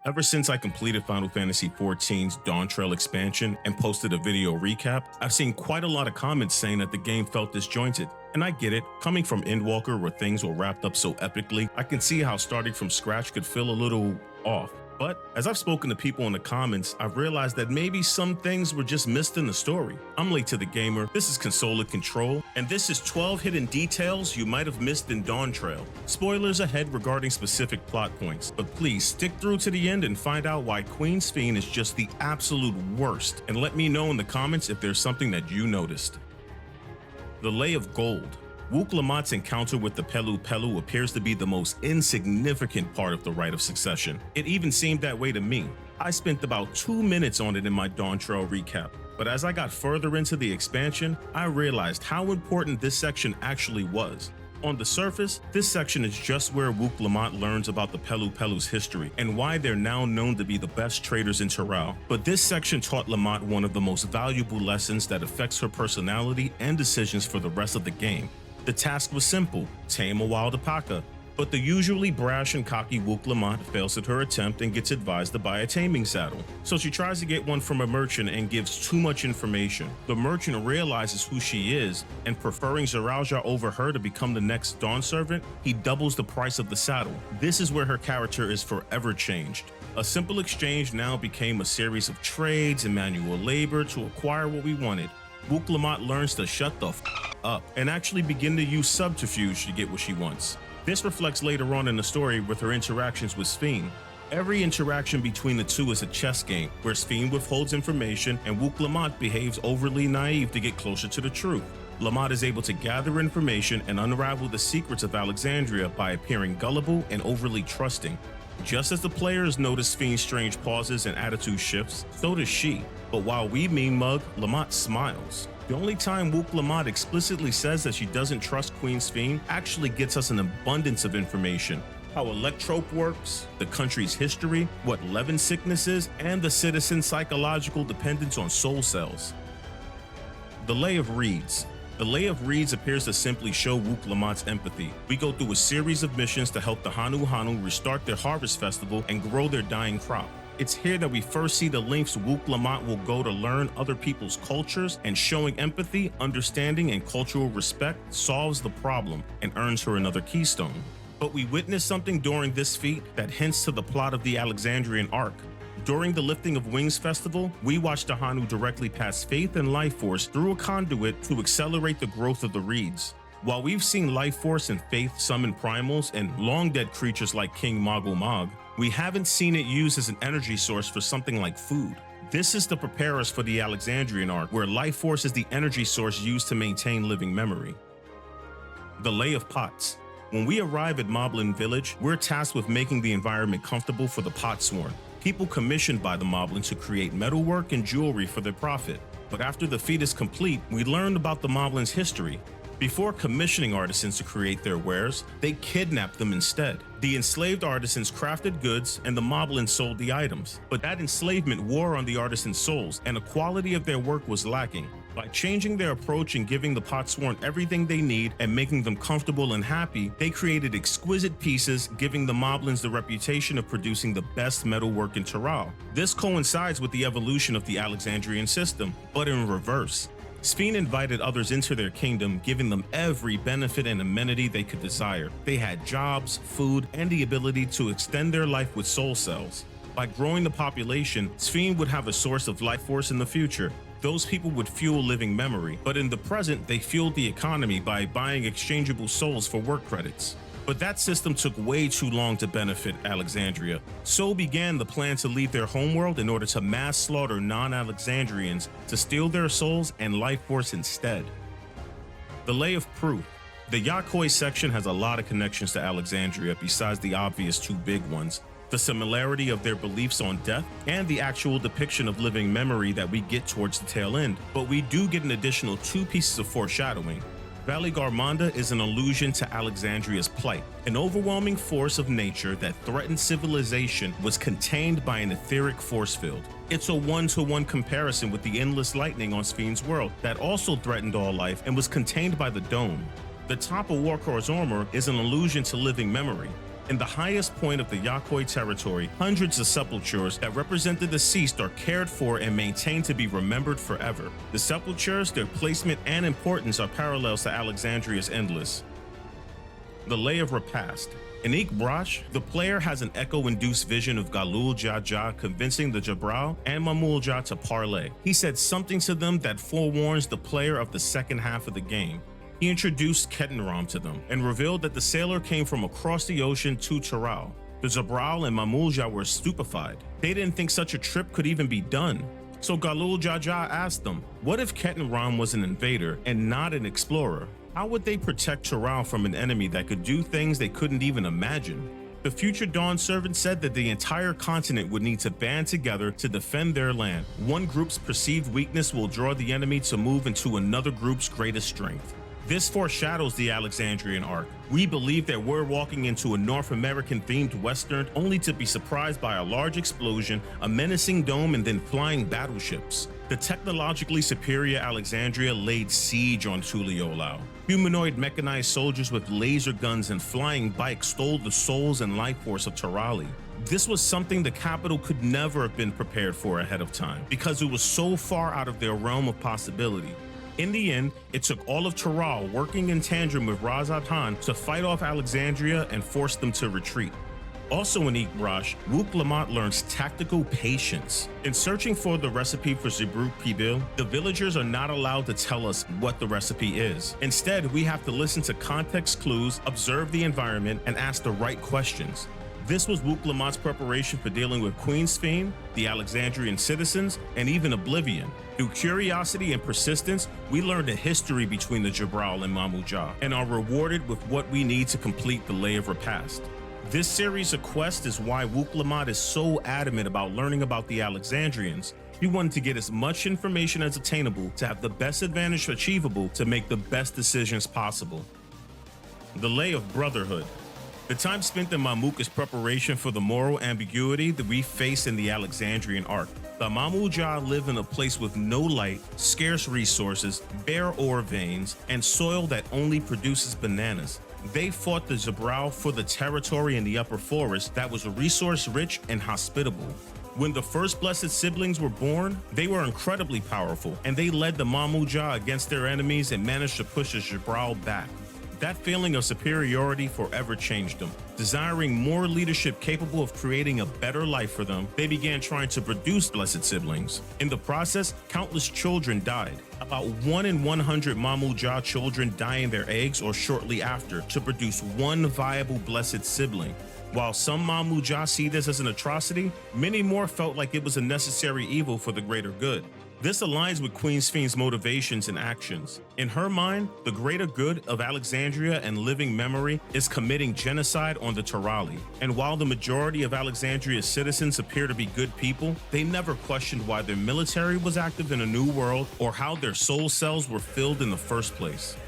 Ever since I completed Final Fantasy XIV's Dawntrail expansion and posted a video recap, I've seen quite a lot of comments saying that the game felt disjointed. And I get it, coming from Endwalker where things were wrapped up so epically, I can see how starting from scratch could feel a little off. But as I've spoken to people in the comments, I've realized that maybe some things were just missed in the story. I'm Late to the Gamer, this is Console Control, and this is 12 hidden details you might have missed in Dawntrail. Spoilers ahead regarding specific plot points, but please stick through to the end and find out why Queen Sphene is just the absolute worst, and let me know in the comments if there's something that you noticed. The Lay of Gold. Wuk Lamat's encounter with the Pelu Pelu appears to be the most insignificant part of the Rite of Succession. It even seemed that way to me. I spent about 2 minutes on it in my Dawntrail recap, but as I got further into the expansion, I realized how important this section actually was. On the surface, this section is just where Wuk Lamat learns about the Pelu Pelu's history and why they're now known to be the best traders in Tural. But this section taught Lamat one of the most valuable lessons that affects her personality and decisions for the rest of the game. The task was simple, tame a wild alpaca, but the usually brash and cocky Wuk Lamat fails at her attempt and gets advised to buy a taming saddle. So she tries to get one from a merchant and gives too much information. The merchant realizes who she is, and preferring Zoraal Ja over her to become the next Dawnservant, he doubles the price of the saddle. This is where her character is forever changed. A simple exchange now became a series of trades and manual labor to acquire what we wanted. Wuk Lamat learns to shut the up and actually begin to use subterfuge to get what she wants. This reflects later on in the story with her interactions with Sphene. Every interaction between the two is a chess game, where Sphene withholds information and Wuk Lamat behaves overly naive to get closer to the truth. Lamat is able to gather information and unravel the secrets of Alexandria by appearing gullible and overly trusting. Just as the players notice Sphene's strange pauses and attitude shifts, so does she. But while we mean mug, Lamat smiles. The only time Wuk Lamat explicitly says that she doesn't trust Queen Sphene actually gets us an abundance of information. How electrope works, the country's history, what Levin sickness is, and the citizen's psychological dependence on soul cells. The Lay of Reeds. The Lay of Reeds appears to simply show Wuk Lamat's empathy. We go through a series of missions to help the Hanu restart their harvest festival and grow their dying crop. It's here that we first see the lengths Wuk Lamat will go to learn other people's cultures, and showing empathy, understanding, and cultural respect solves the problem and earns her another keystone. But we witness something during this feat that hints to the plot of the Alexandrian arc. During the Lifting of Wings festival, we watch the Hanu directly pass faith and life force through a conduit to accelerate the growth of the reeds. While we've seen life force and faith summon primals and long-dead creatures like King Mago Mag, we haven't seen it used as an energy source for something like food. This is to prepare us for the Alexandrian arc, where life force is the energy source used to maintain living memory. The Lay of Pots. When we arrive at Moblin Village, we're tasked with making the environment comfortable for the Potsworn, people commissioned by the Moblin to create metalwork and jewelry for their profit. But after the feat is complete, we learn about the Moblin's history. Before commissioning artisans to create their wares, they kidnapped them instead. The enslaved artisans crafted goods and the Moblins sold the items. But that enslavement wore on the artisans' souls, and the quality of their work was lacking. By changing their approach and giving the Potsworn everything they need and making them comfortable and happy, they created exquisite pieces, giving the Moblins the reputation of producing the best metalwork in Tural. This coincides with the evolution of the Alexandrian system, but in reverse. Sphene invited others into their kingdom, giving them every benefit and amenity they could desire. They had jobs, food, and the ability to extend their life with soul cells. By growing the population, Sphene would have a source of life force in the future. Those people would fuel living memory, but in the present, they fueled the economy by buying exchangeable souls for work credits. But that system took way too long to benefit Alexandria. So began the plan to leave their homeworld in order to mass slaughter non-Alexandrians to steal their souls and life force instead. The Lay of Proof. The Yakoi section has a lot of connections to Alexandria besides the obvious two big ones. The similarity of their beliefs on death and the actual depiction of living memory that we get towards the tail end. But we do get an additional 2 pieces of foreshadowing. Valley Garmanda is an allusion to Alexandria's plight. An overwhelming force of nature that threatened civilization was contained by an etheric force field. It's a one-to-one comparison with the endless lightning on Sphene's world that also threatened all life and was contained by the dome. The top of Warkor's armor is an allusion to living memory. In the highest point of the Yakoi territory, hundreds of sepulchres that represent the deceased are cared for and maintained to be remembered forever. The sepulchres, their placement and importance are parallels to Alexandria's Endless. The Lay of Repast. In Ikbrash, the player has an echo-induced vision of Zoraal Ja convincing the Jabral and Mamul Ja to parley. He said something to them that forewarns the player of the second half of the game. He introduced Ketenram to them and revealed that the sailor came from across the ocean to Tural. The Jabral and Mamul Ja were stupefied. They didn't think such a trip could even be done. So Zoraal Ja asked them, what if Ketenram was an invader and not an explorer? How would they protect Tural from an enemy that could do things they couldn't even imagine? The future Dawnservant said that the entire continent would need to band together to defend their land. One group's perceived weakness will draw the enemy to move into another group's greatest strength. This foreshadows the Alexandrian arc. We believe that we're walking into a North American-themed Western only to be surprised by a large explosion, a menacing dome, and then flying battleships. The technologically superior Alexandria laid siege on Tural. Humanoid mechanized soldiers with laser guns and flying bikes stole the souls and life force of Turali. This was something the capital could never have been prepared for ahead of time, because it was so far out of their realm of possibility. In the end, it took all of Tural working in tandem with Razad Khan to fight off Alexandria and force them to retreat. Also in Ikbrash, Wuk Lamat learns tactical patience. In searching for the recipe for Zebruk Pibil, the villagers are not allowed to tell us what the recipe is. Instead, we have to listen to context clues, observe the environment, and ask the right questions. This was Wuk Lamat's preparation for dealing with Queen Sphene, the Alexandrian citizens, and even Oblivion. Through curiosity and persistence, we learned the history between the Jabral and Mamul Ja, and are rewarded with what we need to complete the Lay of Repast. This series of quests is why Wuk Lamat is so adamant about learning about the Alexandrians. He wanted to get as much information as attainable to have the best advantage achievable to make the best decisions possible. The Lay of Brotherhood. The time spent in Mamuk's preparation for the moral ambiguity that we face in the Alexandrian arc. The Mamul Ja live in a place with no light, scarce resources, bare ore veins, and soil that only produces bananas. They fought the Jabral for the territory in the upper forest that was resource-rich and hospitable. When the first blessed siblings were born, they were incredibly powerful, and they led the Mamul Ja against their enemies and managed to push the Jabral back. That feeling of superiority forever changed them. Desiring more leadership capable of creating a better life for them, they began trying to produce blessed siblings. In the process, countless children died. About 1 in 100 Mamul Ja children die in their eggs or shortly after to produce one viable blessed sibling. While some Mamul Ja see this as an atrocity, many more felt like it was a necessary evil for the greater good. This aligns with Queen Sphene's motivations and actions. In her mind, the greater good of Alexandria and living memory is committing genocide on the Turali. And while the majority of Alexandria's citizens appear to be good people, they never questioned why their military was active in a new world or how their soul cells were filled in the first place.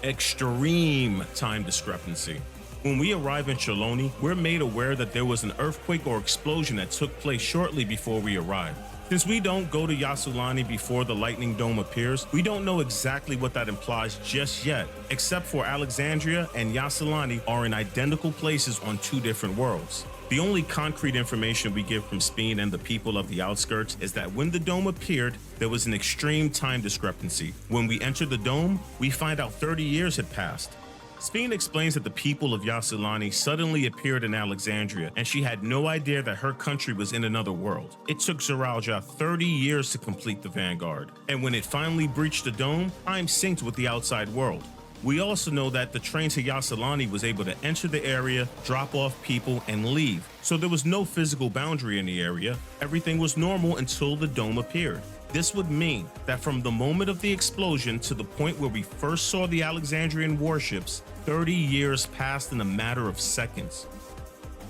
Extreme time discrepancy. When we arrive in Cheloni, we're made aware that there was an earthquake or explosion that took place shortly before we arrived. Since we don't go to Yasulani before the lightning dome appears, we don't know exactly what that implies just yet, except for Alexandria and Yasulani are in identical places on two different worlds. The only concrete information we get from Sphene and the people of the outskirts is that when the dome appeared, there was an extreme time discrepancy. When we enter the dome, we find out 30 years had passed. Sphene explains that the people of Yasulani suddenly appeared in Alexandria, and she had no idea that her country was in another world. It took Zoraal Ja 30 years to complete the Vanguard, and when it finally breached the dome, time synced with the outside world. We also know that the train to Yasulani was able to enter the area, drop off people, and leave, so there was no physical boundary in the area. Everything was normal until the dome appeared. This would mean that from the moment of the explosion to the point where we first saw the Alexandrian warships, 30 years passed in a matter of seconds.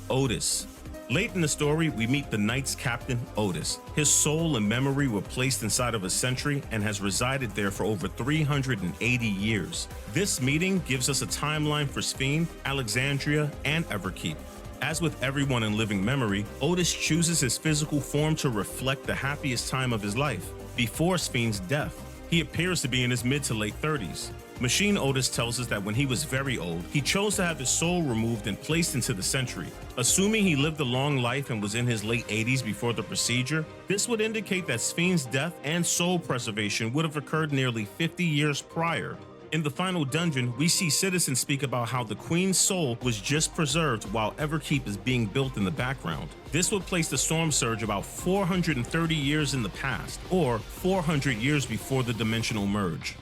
Otis. Late in the story, we meet the Knight's captain, Otis. His soul and memory were placed inside of a sentry and has resided there for over 380 years. This meeting gives us a timeline for Sphene, Alexandria, and Everkeep. As with everyone in living memory, Otis chooses his physical form to reflect the happiest time of his life, before Sphene's death. He appears to be in his mid to late 30s. Machine Otis tells us that when he was very old, he chose to have his soul removed and placed into the Sentry. Assuming he lived a long life and was in his late 80s before the procedure, this would indicate that Sphene's death and soul preservation would have occurred nearly 50 years prior. In the final dungeon, we see citizens speak about how the Queen's soul was just preserved while Everkeep is being built in the background. This would place the Storm Surge about 430 years in the past, or 400 years before the dimensional merge.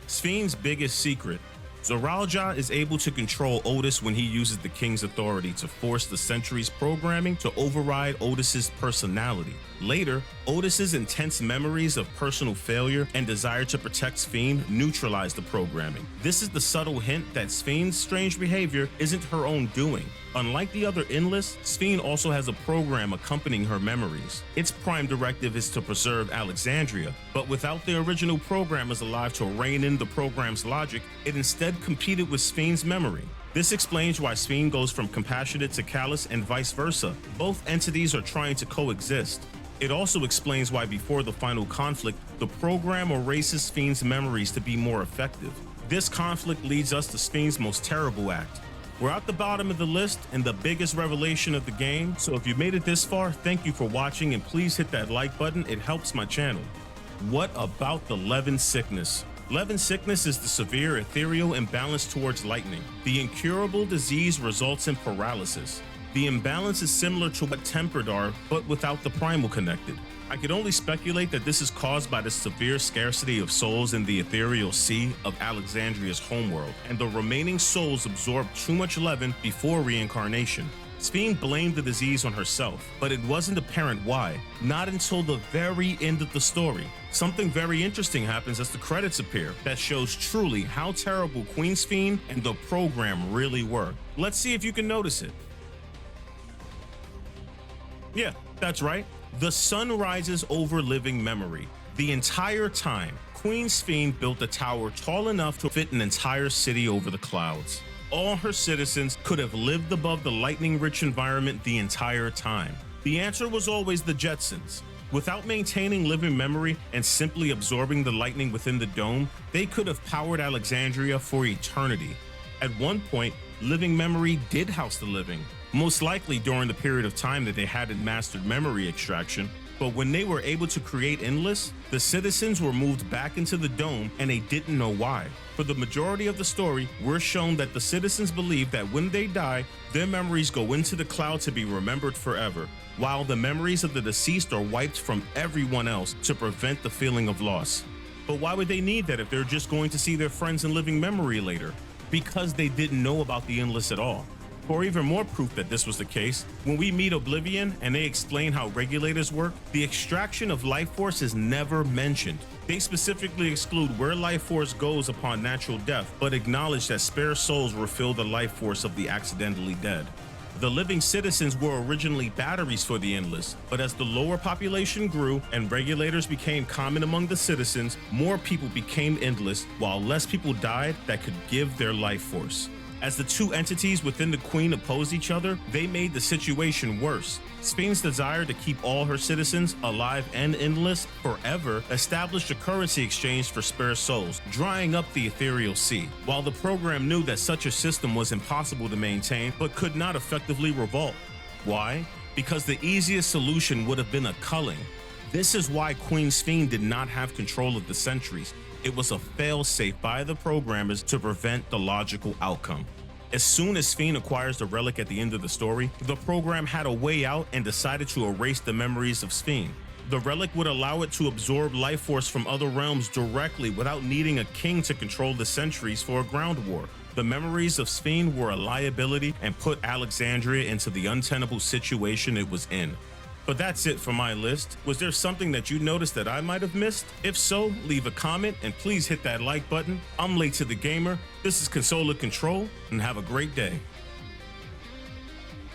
Sphene's biggest secret. Zoraal Ja is able to control Otis when he uses the King's authority to force the Sentry's programming to override Otis's personality. Later, Otis's intense memories of personal failure and desire to protect Sphene neutralize the programming. This is the subtle hint that Sphene's strange behavior isn't her own doing. Unlike the other Endless, Sphene also has a program accompanying her memories. Its prime directive is to preserve Alexandria, but without the original programmers alive to rein in the program's logic, it instead competed with Sphene's memory. This explains why Sphene goes from compassionate to callous and vice versa. Both entities are trying to coexist. It also explains why before the final conflict, the program erases Sphene's memories to be more effective. This conflict leads us to Sphene's most terrible act. We're at the bottom of the list and the biggest revelation of the game, so if you made it this far, thank you for watching and please hit that like button, it helps my channel. What about the Levin sickness? Levin sickness is the severe ethereal imbalance towards lightning. The incurable disease results in paralysis. The imbalance is similar to what tempered are, but without the primal connected. I could only speculate that this is caused by the severe scarcity of souls in the ethereal sea of Alexandria's homeworld, and the remaining souls absorb too much Levin before reincarnation. Sphene blamed the disease on herself, but it wasn't apparent why, not until the very end of the story. Something very interesting happens as the credits appear that shows truly how terrible Queen Sphene and the program really were. Let's see if you can notice it. Yeah, that's right. The sun rises over living memory. The entire time, Queen Sphene built a tower tall enough to fit an entire city over the clouds. All her citizens could have lived above the lightning-rich environment the entire time. The answer was always the Jetsons. Without maintaining living memory and simply absorbing the lightning within the dome, they could have powered Alexandria for eternity. At one point, living memory did house the living, most likely during the period of time that they hadn't mastered memory extraction. But when they were able to create Endless, the citizens were moved back into the dome and they didn't know why. For the majority of the story, we're shown that the citizens believe that when they die, their memories go into the cloud to be remembered forever, while the memories of the deceased are wiped from everyone else to prevent the feeling of loss. But why would they need that if they're just going to see their friends in living memory later? Because they didn't know about the Endless at all. For even more proof that this was the case, when we meet Oblivion and they explain how regulators work, the extraction of life force is never mentioned. They specifically exclude where life force goes upon natural death, but acknowledge that spare souls refill the life force of the accidentally dead. The living citizens were originally batteries for the Endless, but as the lower population grew and regulators became common among the citizens, more people became Endless, while less people died that could give their life force. As the two entities within the Queen opposed each other, they made the situation worse. Sphene's desire to keep all her citizens alive and endless forever established a currency exchange for spare souls, drying up the ethereal sea. While the program knew that such a system was impossible to maintain, but could not effectively revolt. Why? Because the easiest solution would have been a culling. This is why Queen Sphene did not have control of the sentries. It was a fail-safe by the programmers to prevent the logical outcome. As soon as Sphene acquires the relic at the end of the story, the program had a way out and decided to erase the memories of Sphene. The relic would allow it to absorb life force from other realms directly without needing a king to control the sentries for a ground war. The memories of Sphene were a liability and put Alexandria into the untenable situation it was in. But that's it for my list. Was there something that you noticed that I might have missed? If so, leave a comment and please hit that like button. I'm Late to the Gamer. This is Consoler Control, and have a great day.